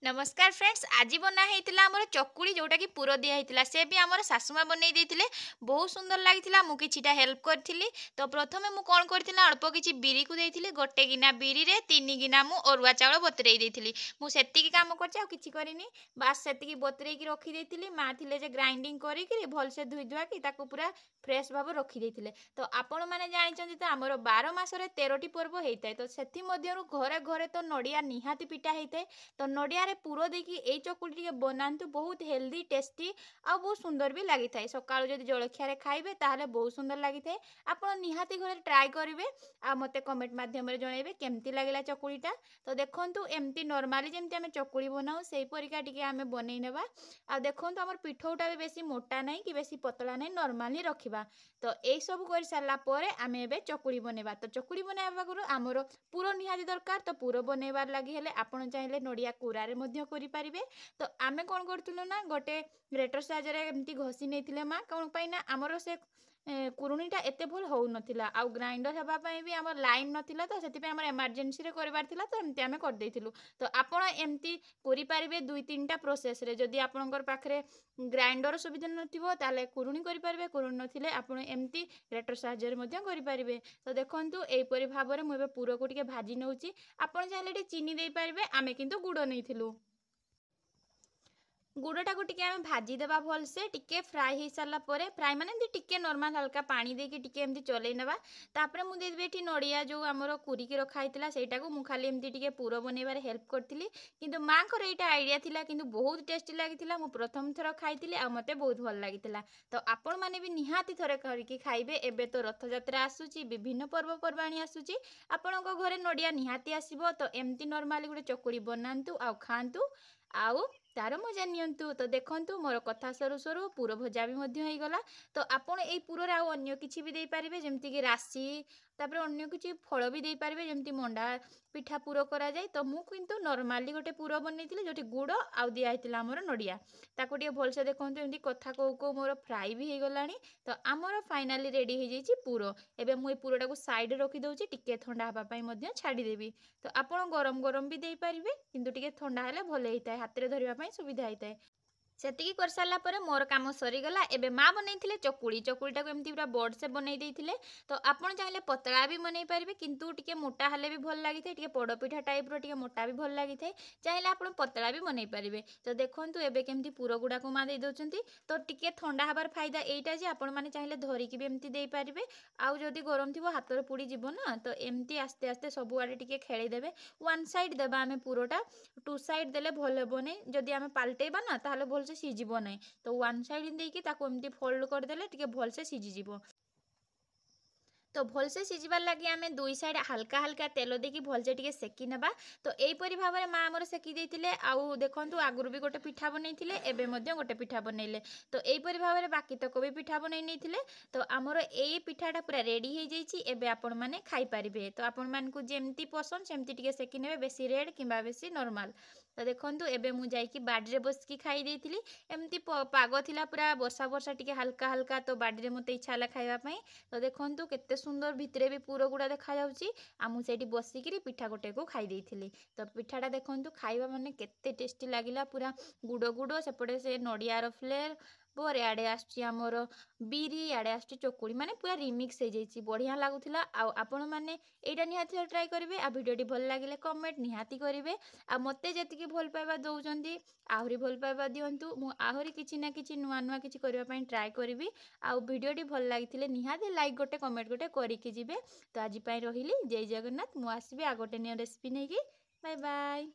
नमस्कार फ्रेंड्स, आज बना होता आमर चकुड़ी जोटा कि पुर दिया होता से भी आमर सासुमा बनई देते बहुत सुंदर लगी मुझा हेल्प करी। तो प्रथम मुझे कौन कर अल्प किसी बिरी को देती गोटे गिना बिरी रे 3 गिना मु अरुआ चाउल बतुरई देती मुझे कम कर बास से बतुरई रखी माँ थे ग्राइंडिंग कर भलसे धुई धुआ कि पूरा फ्रेश भाव रखी तो आपण मैंने जानते तो आमर 12 मासरे 13टी पर्व होता है। तो से घरे घरे तो नड़िया निहाती पिटा होता है। तो नड़िया पुर देकी ए चकुली बनातु बहुत हेल्दी टेस्टी आ बहुत सुंदर भी लगी था। सका जलखिया खाइबे ताहले बहुत सुंदर लगी था। आप निहाती घरे ट्राए करेंगे आ मते कमेंट माध्यम जनइबे केमती लगला चकुलीटा। तो देखंतु एमती नॉर्मली जेमती आमे चकुली बनाऊ से परिका टिके आमे बनै नेबा। आ देखंतु हमर पिठौटा भी बेसी मोटा नहीं कि बेसी पतला नहीं नॉर्मली रखिबा। तो ए सब कर सारला परे आमे एबे चकुली बनेबा। तो चकुली बनाबा गुरु हमर पुरो निहाती दरकार। तो पुरो बनेबार लागि हेले आपण चाहिले नड़िया कुरारे मध्य करि परिबे। तो आमे कोन करथुनु ना गोटे ग्रेटर साहाय्य एमती घसी नैथिले माँ कोन पाई ना हमर से कुरुणीटा एते भल हो नथिला आ ग्राइंडर हेबा पई भी हमर लाइन नथिला। तो सेति पे हमर इमरजेंसी रे करबार थिला तो एमती आमे कर दैथिलु। तो आपण एमती करि परिबे 2-3टा प्रोसेस रे। जदि आपनकर पाखरे ग्राइंडर सुविधा नथिबो ताले कुरुणी करि परिबे, कुरुणी नथिले आपण एमती ग्रेटर साहाय्य रे मध्य करि परिबे। तो देखंतु एई परि भाबरे मु एबे पुरो को टिके भाजी नउची। आपण चाहिले टे चीनी देई परिबे, आमे किंतु गुड़ नैथिलु। गुड़टा को टिके आमे भाजी देबा भलसे टिके फ्राई हो सारा परे फ्राई माने टिके नॉर्मल हल्का पानी देके टिके एमती चलै नेबा। तापरे मु देबे एठी नड़िया जो हमर कुरी के रखा हितला सेटा को मु खाली एमती टिके पुरो बनेबार हेल्प करथिली। किंतु मां कर एटा आईडिया थिला किंतु बहुत टेस्टी लागिथिला। मु प्रथम थर खाइथिली आ मते बहुत भल लागिथिला। तो आपण माने भी निहाती थरे करके खाइबे। एबे तो रथ यात्रा आसुची, विभिन्न पर्व पर्वाणी आसुची, आपणको घरे नड़िया निहाती आसीबो। तो एमती नॉर्मली गुटे चकुड़ी बनांतु आ खांतु आउ तार मजा नियंतु। तो देखंतु मोर कथा सरू सरू पुर भजा भी मध्य हो गला। तो आपण ए पुर आउ अन्य किछि भी देई परिबे जेमति कि राशि तापर अन्य किछि फल भी देई परिबे जेमति मंडा पिठा पुर करा जाय। तो मु किंतु नॉर्मली गोटे पुर बनैतिले जोटी गुड़ आउ दिया हितला हमर नड़िया ताको टिके भलसे देखंतु एमति कथा को मोर फ्राई भी हो गलानी। तो हमर फाइनली रेडी हो जाईची पुर। एबे मु ए पुरटा को साइड रखी दउची टिके ठंडा हबा पई मध्य छाडी देबी। तो आपण गरम गरम भी देई परिबे किंतु टिके ठंडा हेले भले हिताय हाथ रे धरिबा पई सुविधा हिताय। सेतिकी कर सारा पर मोर काम सरीगला। एबे माँ बनई चकुड़ी चकुड़ीटा को एमती पूरा बड़ से बनई देइथिले। तो आपण चाहिले पतला भी बनई पारिबे किंतु टिके मोटा हेले भी भल लागिथे। टिके पोड़पिठा टाइप रो टिके मोटा भी भल लागिथे। चाहिले आपण पतला भी बनई पारिबे। तो देखंतु एबे केमती पुरो गुडा को मां दे दोचंती। तो टिके ठंडा हबार फायदा एइटा जे आपण माने चाहिले धरिकी भी एमती देई पारिबे। आउ जदी गरम थिबो हाथ रे पुड़ी जिवो ना। तो एमती आस्ते आस्ते सब आडे टिके खेळी देबे। वन साइड देबा हमें पुरोटा, टू साइड देले भल हेबोनी। जदी हमें पाल्टेबा ना ताहले भलसे सिजिबो नै। तो वन साइड देकी ताको एमती फोल्ड कर देले टिके भलसे सिजी जिवो। तो भलसे सिझिबार लगी आमे दुई साइड हल्का हल्का तेल देकी भलसे टिके सेकी नेबा। तो एहीपरि भाव में माँ आमर सेकी देइतिले। आउ देखंतु आगुरु भी गोटे पिठा बनैतिले, एबे मध्य गोटे पिठा बनैले। तो एहीपरि भाव में बाकी तक भी पिठा बनई नैतिले। तो आमर एई पिठाटा पूरा रेडी हो जाइछि। एबे आपण माने खाई परिबे। तो आपण मानकु जेमती पसंद सेमती टिके सेकी नेबे, बेसी रेड किंबा बेसी नॉर्मल। तो देखंतु एबे मु जाइकी बाडीरे बसकी खाई देइतिली। एमती पाग थिला पूरा वर्षा वर्षा टिके हल्का हल्का। तो बाडीरे मते इच्छा हला खाइबा पई। तो देखंतु केते सुंदर भितरे भी पुरो गुड़ा देखा जाउची। आ मु सेठी बसिकिरी पिठा गोटे को खाई देइथिली। तो पिठाटा देखंतु खाइबा माने केते टेस्टी लागिला। पूरा गुडो गुडो सेपटे से नड़ियार फ्लेवर बोरे आडे आछी हमर बिरी आडे आछी चकुड़ी माने पूरा रिमिक्स हो जाइछि। बढ़िया लागुथिला। आ आपण माने एटा निहाती ट्राई करिवे। आ वीडियोटी भल लागिले कमेंट निहाती करिवे। आ मते जेतिकी भल पाइबा दउचंती आहुरी भल पाइबा दियंतु। मु आहुरी किछि ना किछि नुआ नुआ किछि करिवा पई ट्राई करिवि। आ वीडियोटी भल लागिथिले निहाती लाइक गोटे कमेंट गोटे करिकि जिवे। तो आज पई रहिली जय जगन्नाथ। मु आसीबे आ गोटे नियो रेसिपी नेकी। Bye bye.